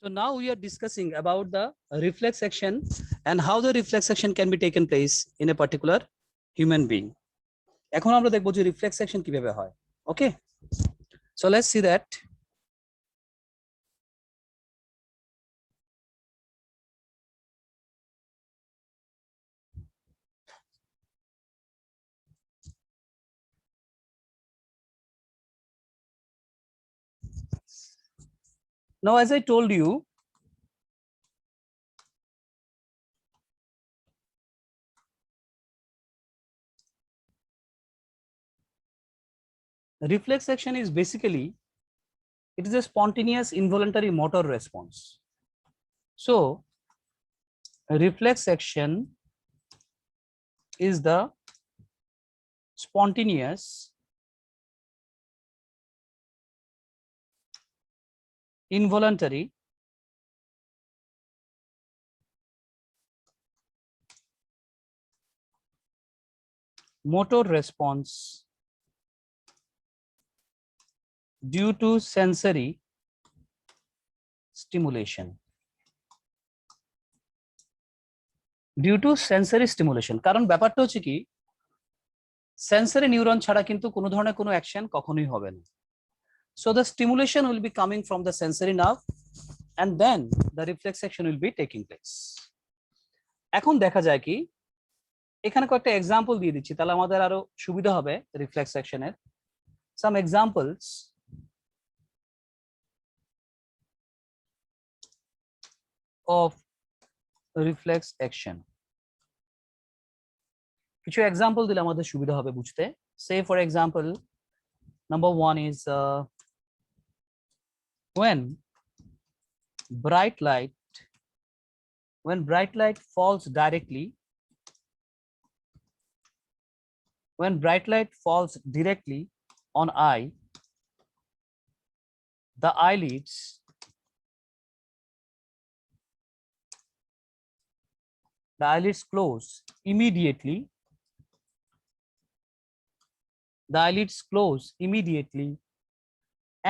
So now we are discussing about the reflex action and how the reflex action can be taken place in a particular human being. এখন আমরা দেখব যে reflex action কিভাবে হয়. Okay, so let's see that. Now, as I told you, reflex action is basically, it is a spontaneous involuntary motor response. So reflex action is the spontaneous involuntary motor response due to sensory stimulation. Due to sensory stimulation, কারণ ব্যাপারটা হচ্ছে কি, sensory neuron ছাড়া কিন্তু কোনো ধরনের কোনো action কখনোই হবে না। So the stimulation will be coming from the sensory nerve and then the reflex action will be taking place. এখন দেখা যায় কি, এখানে কয়েকটা এক্সাম্পল দিয়ে দিচ্ছি, তাহলে আমাদের আরো সুবিধা হবে রিফ্লেক্স অ্যাকশনের। Some examples of reflex action. কিছু এক্সাম্পল দিলে আমাদের সুবিধা হবে বুঝতে। Say for example, number one is when bright light falls directly on eye, the eyelids close immediately. The eyelids close immediately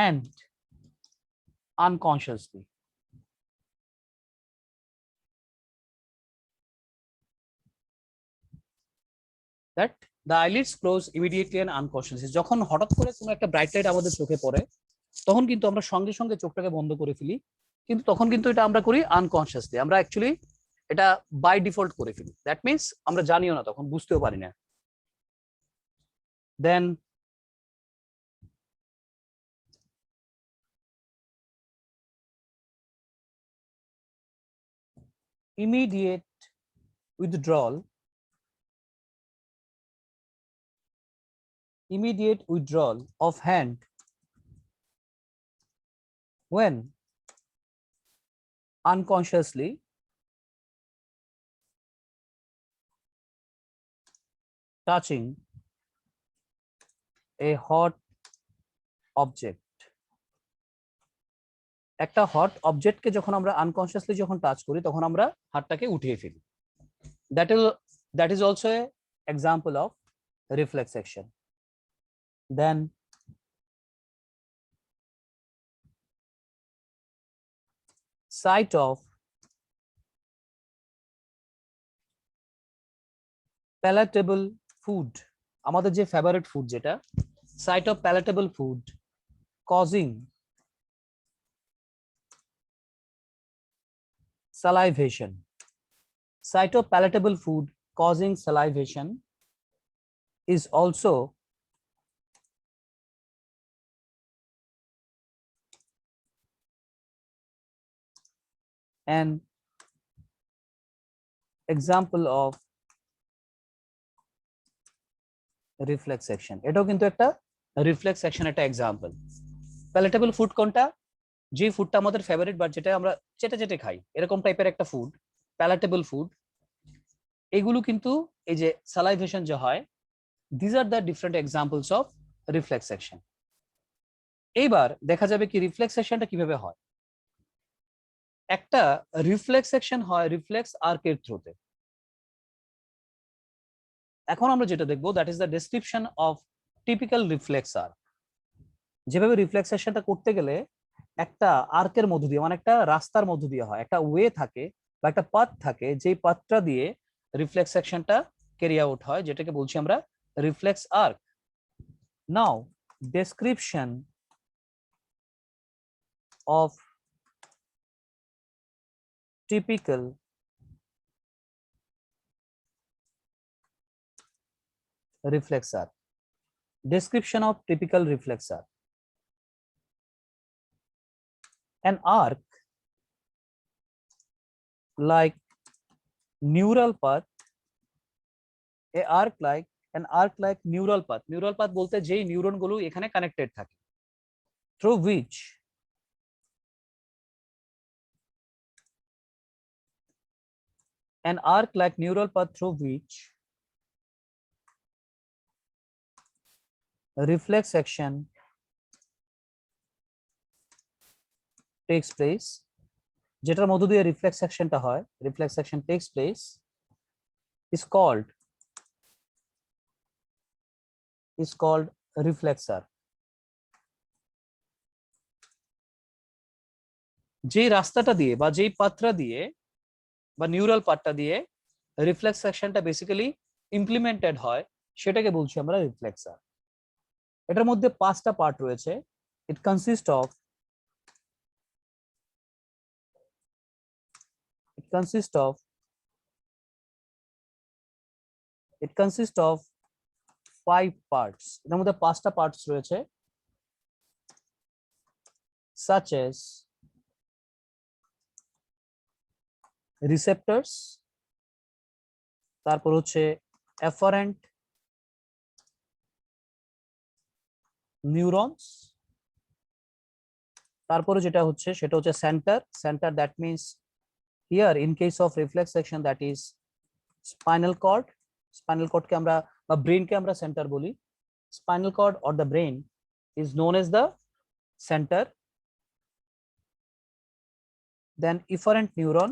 and unconsciously. That the eyelids close immediately and unconsciously. যখন হঠাৎ করে কোনো একটা ব্রাইট লাইট আমাদের চোখে পড়ে, তখন কিন্তু আমরা সঙ্গে সঙ্গে চোখটাকে বন্ধ করে ফেলি, কিন্তু তখন কিন্তু এটা আমরা করি আনকনসিয়াসলি। আমরা অ্যাকচুয়ালি এটা বাই ডিফল্ট করে ফেলি। দ্যাট মিনস আমরা জানিও না, তখন বুঝতেও পারি না। Then immediate withdrawal of hand when unconsciously touching a hot object. একটা হট অবজেক্টকে যখন আমরা আনকনসিয়াসলি যখন টাচ করি, তখন আমরা হাতটাকে উঠিয়ে ফেলি। That is also a example of reflex action. Then sight of palatable food, আমাদের যে ফেভারিট ফুড যেটা, sight of palatable food causing salivation. Sight of palatable food causing salivation is also an example of reflex action. এটাও কিন্তু একটা reflex action একটা example. Palatable food কোনটা? যে ফুডটা আমাদের ফেভারিট বা যেটা আমরা চেটে খাই, এরকম টাইপের একটা ফুড, প্যালেটেবল ফুড। এগুলো কিন্তু এই যে সালাইভেশন যে হয়, this are the different examples of reflex action. এইবার দেখা যাবে কি রিফ্লেক্স অ্যাকশনটা কিভাবে হয়। একটা রিফ্লেক্স অ্যাকশন হয় রিফ্লেক্স আর্কের থ্রুতে। এখন আমরা যেটা দেখবো, that is the description of typical reflex arc. যেভাবে রিফ্লেক্স অ্যাকশনটা করতে গেলে একটা আর্কের মধ্য দিয়ে, মানে একটা রাস্তার মধ্য দিয়ে হয়, একটা ওয়ে থাকে বা একটা পাথ থাকে, যেই পাথটা দিয়ে রিফ্লেক্স সেকশনটা ক্যারি আউট হয়, যেটাকে বলছি আমরা reflex arc. Now description of typical reflex arc. Description of typical reflex arc. An arc like neural path, a arc like an arc like neural path. Neural path বলতে যেই neuron গুলো এখানে connected থাকে, through which an arc like neural path through which reflex action takes place, যেটার মধ্য দিয়ে reflex অ্যাকশনটা হয়, reflex action takes place, is called reflex arc. যে রাস্তাটা দিয়ে বা যেই পাথটা দিয়ে বা নিউরাল পাথটা দিয়ে রিফ্লেক্স অ্যাকশনটা বেসিক্যালি ইমপ্লিমেন্টেড হয়, সেটাকে বলছি আমরা রিফ্লেক্স আর্ক। এটার মধ্যে 5টা পার্ট রয়েছে। ইট consist of it consists of 5 parts. এর মধ্যে 5টা পার্টস রয়েছে, such as receptors, তারপর হচ্ছে afferent neurons, তারপরে যেটা হচ্ছে সেটা হচ্ছে centre, that means here in case of reflex action that is spinal cord কে আমরা বা ব্রেন কে আমরা সেন্টার বলি। spinal cord or the brain is known as the center. Then efferent neuron,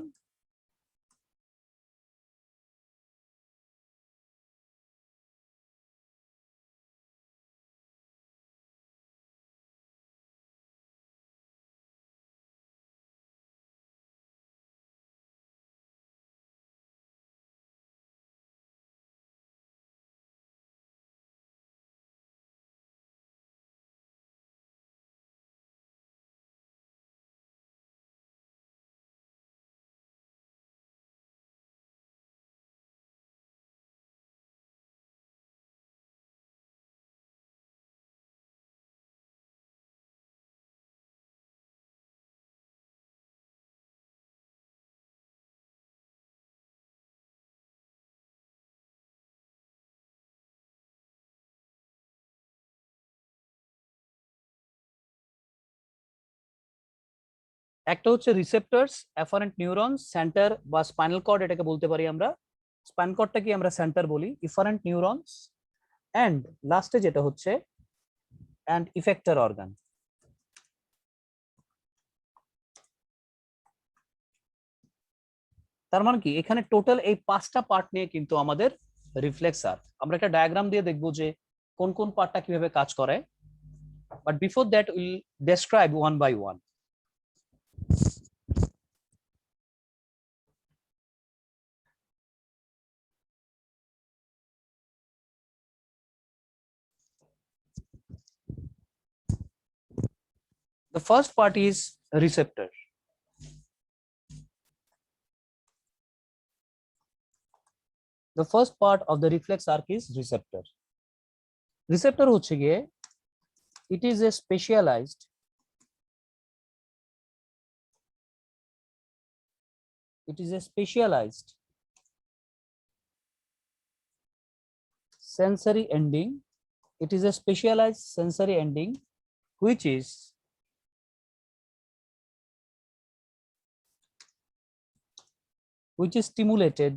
একটা হচ্ছে রিসেপ্টরস, অ্যাফারেন্ট নিউরনস, সেন্টার বা spinal cord এটাকে বলতে পারি আমরা। স্পাইনাল কর্ডটা কি আমরা সেন্টার বলি, ইফারেন্ট নিউরনস, এন্ড লাস্টে যেটা হচ্ছে এন্ড ইফেক্টর অর্গান। তার মানে কি এখানে টোটাল এই 5টা পার্ট নিয়ে কিন্তু আমাদের রিফ্লেক্স আর্ক। আমরা একটা ডায়াগ্রাম দিয়ে দেখবো যে কোন কোন পার্টটা কিভাবে কাজ করে, but before that will describe one by one. The first part is receptor. The first part of the reflex arc is receptor. Receptor হচ্ছে গিয়ে it is a specialized sensory ending. It is a specialized sensory ending which is stimulated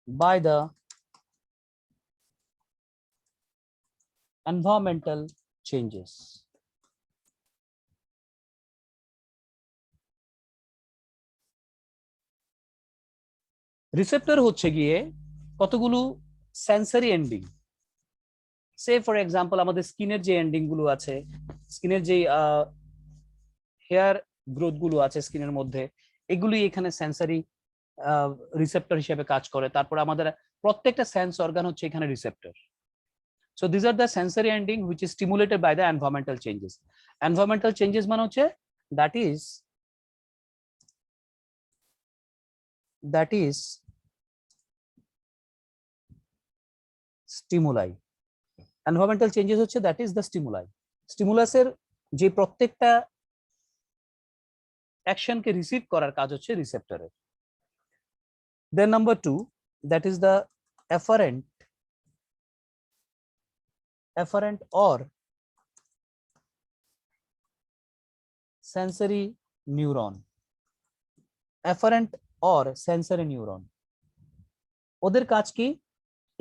by the environmental changes. Receptor হচ্ছে গিয়ে কতগুলো sensory ending, say for example আমাদের স্কিনের যে ending গুলো আছে, স্কিনের যে হেয়ার গ্রোথ গুলো আছে স্কিনের মধ্যে, এগুলি এখানে সেন্সরি রিসেপ্টর হিসেবে কাজ করে। তারপর আমাদের প্রত্যেকটা সেন্স অর্গান হচ্ছে এখানে receptor. So these are the sensory ending which is stimulated by the environmental changes. Environmental changes মানে হচ্ছে that is stimuli. Environmental changes হচ্ছে that is the stimuli. স্টিমুলাসের যে প্রত্যেকটা অ্যাকশনকে রিসিভ করার কাজ হচ্ছে রিসেপ্টরের। Then number 2, that is the afferent or sensory neuron. Afferent or sensory neuron, ওদের কাজ কি?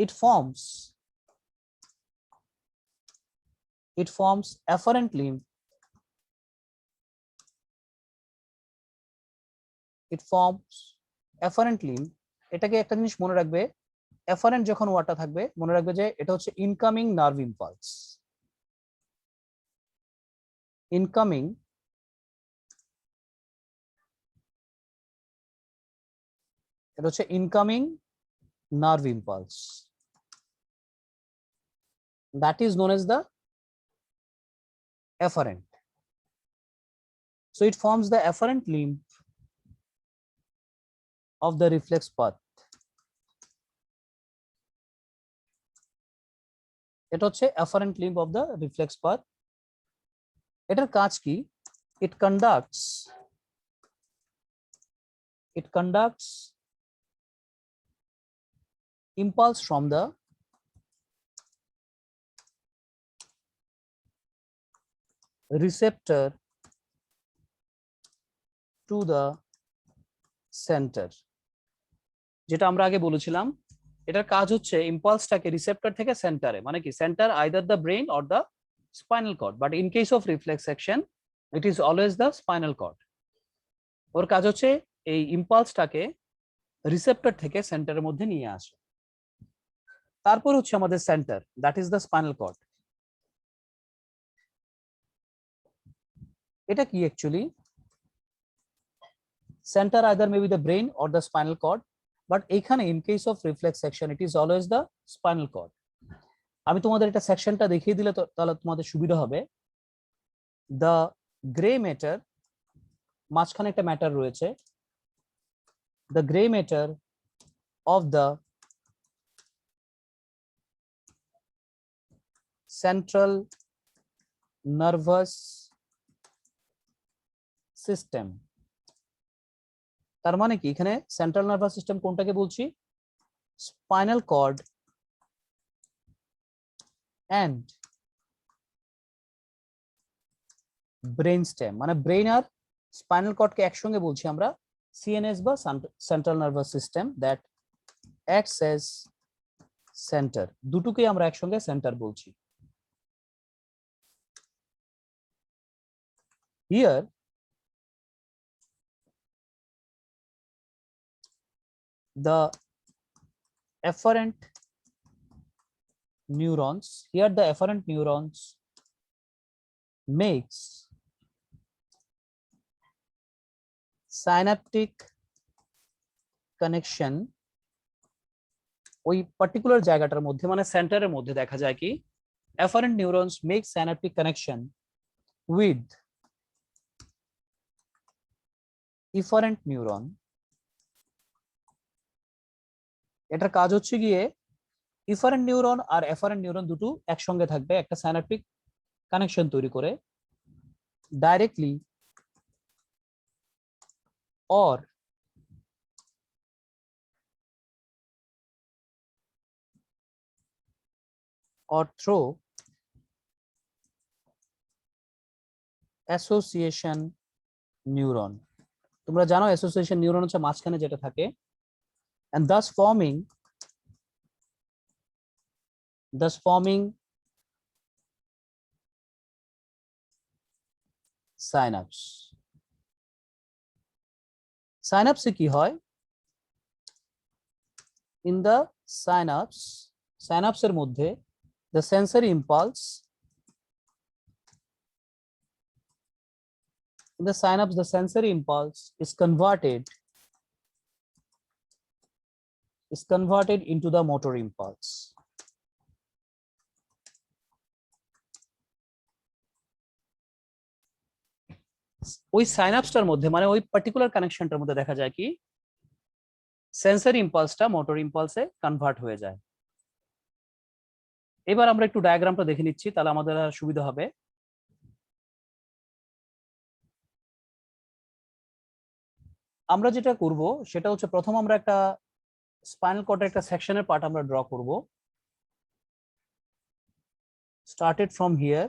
It forms afferent limb, এটাকে একটা জিনিস মনে রাখবে, afferent যখন ওয়ার্ডটা থাকবে মনে রাখবে যে এটা হচ্ছে ইনকামিং নার্ভ ইম্পালস। ইনকামিং এটা হচ্ছে incoming nerve impulse, that is known as the afferent. So it forms the afferent limb of the reflex path. এটা হচ্ছে afferent limb of the reflex path. এটার কাজ কি? It conducts impulse from the receptor to the center. যেটা আমরা আগে বলেছিলাম, এটার কাজ হচ্ছে ইম্পালসটাকে রিসেপ্টর থেকে সেন্টারে, মানে কি centre either the brain or the spinal cord, but in case of reflex action it is always the spinal cord. ওর কাজ হচ্ছে এই ইম্পালসটাকে রিসেপ্টর থেকে সেন্টারের মধ্যে নিয়ে আসে। তারপর হচ্ছে আমাদের centre, that is the spinal cord. এটা কি actually? Centre either may be the brain or the spinal cord, but এখানে in case of reflex action it is always the spinal cord. আমি তোমাদের এটা সেকশনটা দেখিয়ে দিলে তাহলে তোমাদের সুবিধা হবে। দ্য গ্রে ম্যাটার, মাঝখানে একটা ম্যাটার রয়েছে, the grey matter of the central nervous system. তার মানে কি এখানে সেন্ট্রাল নার্ভাস সিস্টেম কোনটাকে বলছি? Spinal cord and brain stem, মানে ব্রেন আর স্পাইনাল কর্ডকে একসঙ্গে বলছি আমরা সিএনএস বা central nervous system, that acts as centre. দুটোকেই আমরা একসঙ্গে সেন্টার বলছি। Here the afferent neurons, makes synaptic connection, ওই পার্টিকুলার জায়গাটার মধ্যে মানে সেন্টারের মধ্যে দেখা যায় কি afferent neurons make synaptic connection with efferent neuron। এটার কাজ হচ্ছে গিয়ে ইফারেন্ট নিউরন আর এফারেন্ট নিউরন দুটো একসঙ্গে থাকবে, একটা সাইনাপটিক কানেকশন তৈরি করে directly or through association neuron. তোমরা জানো অ্যাসোসিয়েশন নিউরন হচ্ছে মাঝখানে যেটা থাকে, and thus forming synapse। সাইনাপসে কি হয়? ইন দ্য সাইনাপসের মধ্যে the sensory impulse in the synapse, the sensory impulse is converted into the motor impulse. ওই সাইনাপসটার মধ্যে মানে ওই পার্টিকুলার কানেকশনটার মধ্যে দেখা যায় কি সেন্সরি ইম্পালসটা মোটর ইম্পালসে কনভার্ট হয়ে যায়। এবার আমরা একটু ডায়াগ্রামটা দেখে নিচ্ছি, তাহলে আমাদের সুবিধা হবে। আমরা যেটা করব সেটা হচ্ছে প্রথম আমরা একটা স্পাইনাল কর্ডের একটা সেকশনের পার্ট আমরা ড্র করব। স্টার্টেড ফ্রম হিয়ার,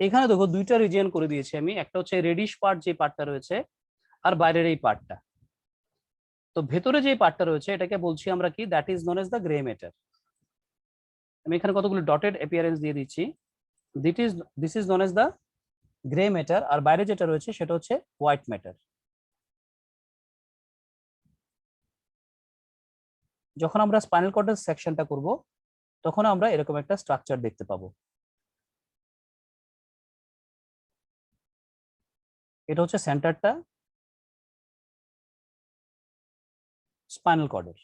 এখানে দেখো দুইটা রিজিয়ন করে দিয়েছি আমি, একটা হচ্ছে রেডিশ পার্ট যে পার্টটা রয়েছে আর বাইরের এই পার্টটা। তো ভেতরে যে পার্টটা রয়েছে এটাকে বলছি আমরা কি, that is known as the grey matter. আমি এখানে কতগুলো ডটেড অ্যাপিয়ারেন্স দিয়ে দিচ্ছি। This is known as the grey matter, আর বাইরে যেটা রয়েছে সেটা হচ্ছে হোয়াইট ম্যাটার। যখন আমরা স্পাইনাল কর্ডের সেকশনটা করব তখন আমরা এরকম একটা স্ট্রাকচার দেখতে পাবো। এটা হচ্ছে সেন্টারটা স্পাইনাল কর্ডের।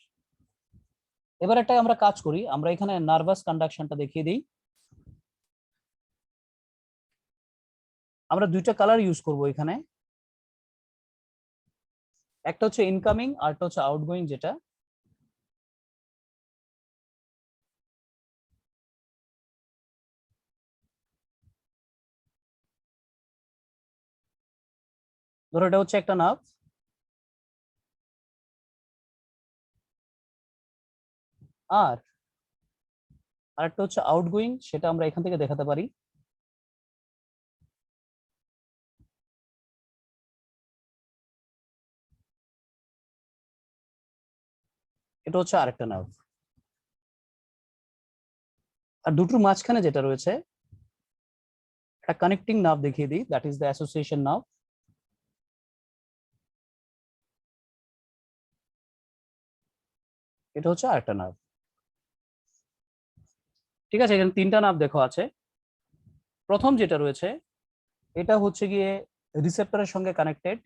এবার একটা আমরা কাজ করি, আমরা এখানে নার্ভাস কন্ডাকশনটা দেখিয়ে দিই। আমরা দুইটা কালার ইউজ করব এখানে, একটা হচ্ছে ইনকামিং আর একটা হচ্ছে আউটগোয়িং। যেটা ধরো এটা হচ্ছে একটা নার্ভ, আর আরেকটা হচ্ছে আউটগোয়িং, সেটা আমরা এখান থেকে দেখাতে পারি। এটা হচ্ছে আরেকটা নার্ভ। আর দুটোর মাঝখানে যেটা রয়েছে একটা কানেক্টিং নার্ভ দেখিয়ে দিই, that is the association nerve. এটা হচ্ছে আরেকটা নার্ভ। ঠিক আছে, এখানে তিনটা নার্ভ দেখো আছে। প্রথম যেটা রয়েছে এটা হচ্ছে গিয়ে রিসেপ্টরের সঙ্গে কানেক্টেড,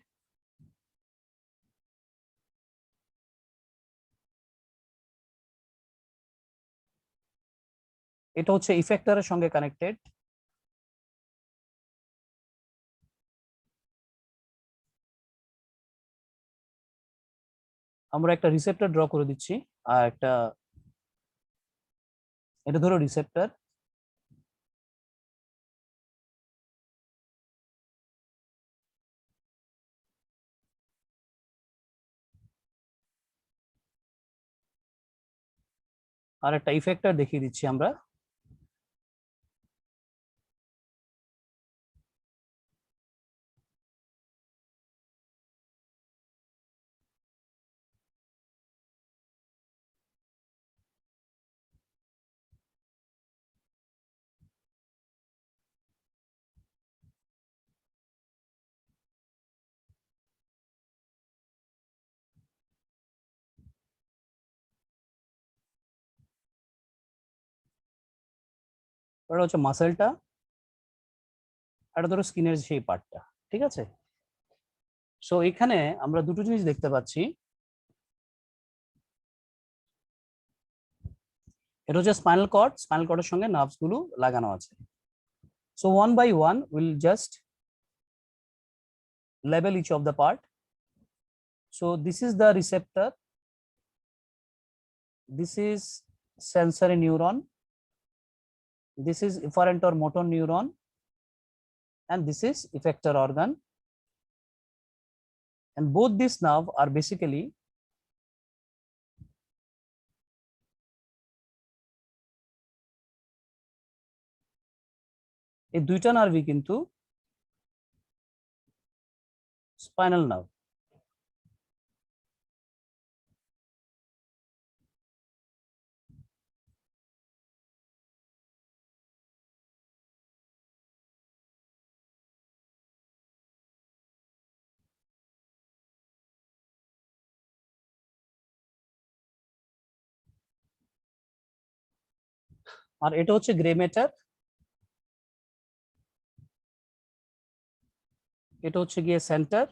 এটা হচ্ছে ইফেক্টরের সঙ্গে কানেক্টেড, আমরা একটা রিসেপ্টর ড্র করে দিচ্ছি। আর একটা, এটা ধরো রিসেপ্টর, আর একটা ইফেক্টর দেখিয়ে দিচ্ছি আমরা। ওটা হচ্ছে মাসেলটা, আর এটা ধরো স্কিনের সেই পার্টটা। ঠিক আছে, সো এখানে আমরা দুটো জিনিস দেখতে পাচ্ছি, এটা হচ্ছে স্পাইনাল কর্ডের সঙ্গে নার্ভস গুলো লাগানো আছে। So one by one will just label each of the part. So this is the receptor, this is sensory neuron, this is efferent or motor neuron, and this is effector organ, and both these nerve are basically এই দুইটা নার্ভই কিন্তু spinal nerve. আর এটা হচ্ছে grey matter, এটা হচ্ছে গিয়ে centre,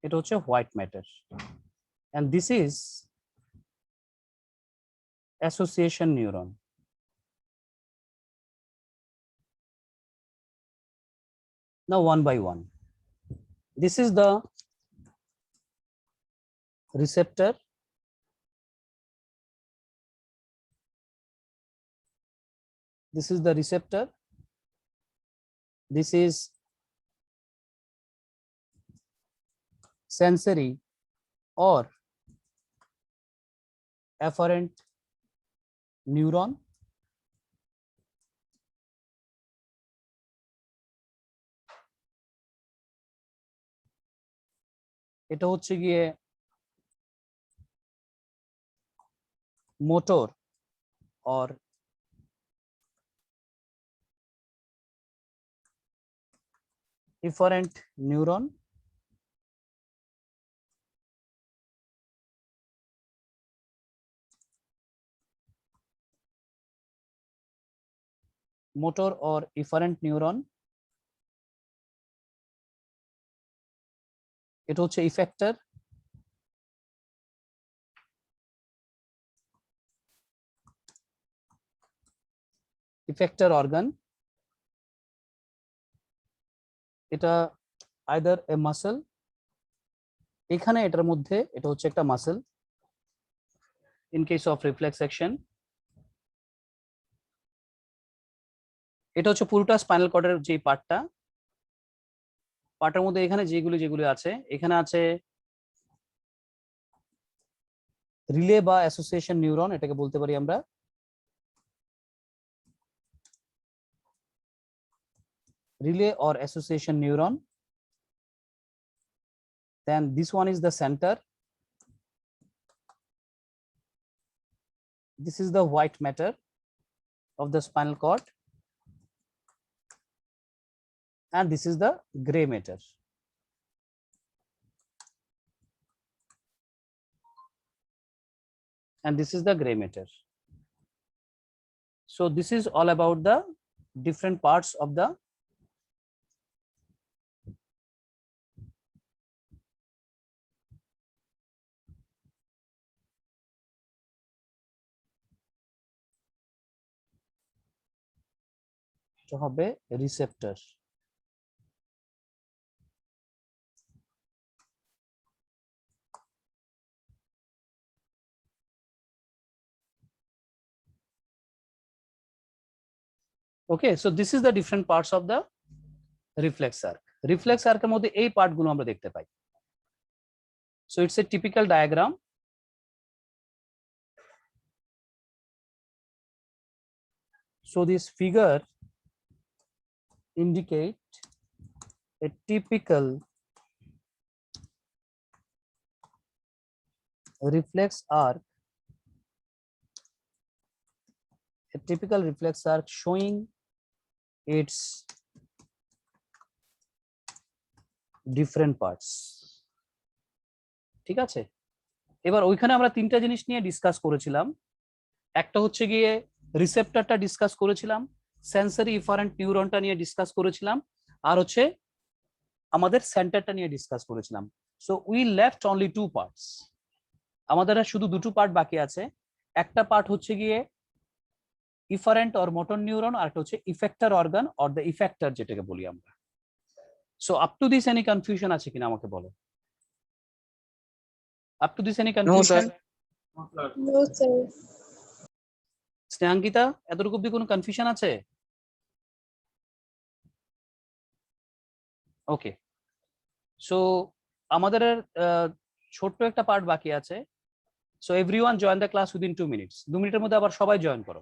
এটা হচ্ছে white matter, and this is association neuron. Now one by one, this is the receptor, this is the receptor, this is sensory or afferent neuron, এটা হচ্ছে গিয়ে motor or efferent neuron, motor or efferent neuron, এটা হচ্ছে effector, effector organ, এটা either a muscle, এখানে এটার মধ্যে এটা হচ্ছে একটা muscle in case of reflex action, এটা হচ্ছে পুরোটা স্পাইনাল কর্ডের যে পার্টের মধ্যে এখানে যেগুলি আছে, এখানে আছে রিলে বা অ্যাসোসিয়েশন নিউরন, এটাকে বলতে পারি আমরা, relay or association neuron, then this one is the center, this is the white matter of the spinal cord, and this is the gray matter. And this is the gray matter. So this is all about the different parts of the হবে receptor. Okay, so this is the different parts of the reflex arc. Reflex arc এর মধ্যে এই part গুলো আমরা দেখতে পাই। So it's a typical diagram. So this figure indicate a typical reflex arc, a typical reflex arc showing its different parts. ঠিক আছে, এবার ওইখানে আমরা তিনটা জিনিস নিয়ে ডিসকাস করেছিলাম। একটা হচ্ছে গিয়ে রিসেপ্টরটা ডিসকাস করেছিলাম, সেন্সরি ইফারেন্ট নিউরনটা নিয়ে ডিসকাস করেছিলাম, আর হচ্ছে আমাদের সেন্টারটা নিয়ে ডিসকাস করেছিলাম। So we left only 2 parts. আমাদের আর শুধু দুটো পার্ট বাকি আছে। একটা পার্ট হচ্ছে গিয়ে ইফারেন্ট অর মোটর নিউরন, আর একটা হচ্ছে effector organ or the effector যেটাকে বলি আমরা। So up to this any confusion আছে কিনা আমাকে বলো। Up to this any confusion? No, sir. স্নেহাঙ্কিতা, এতটুকু অব্দি কোনো কনফিউশন আছে? ওকে, সো আমাদের ছোট্ট একটা পার্ট বাকি আছে। So everyone join the class within 2 minutes. 2 মিনিটের মধ্যে আবার সবাই জয়েন করো।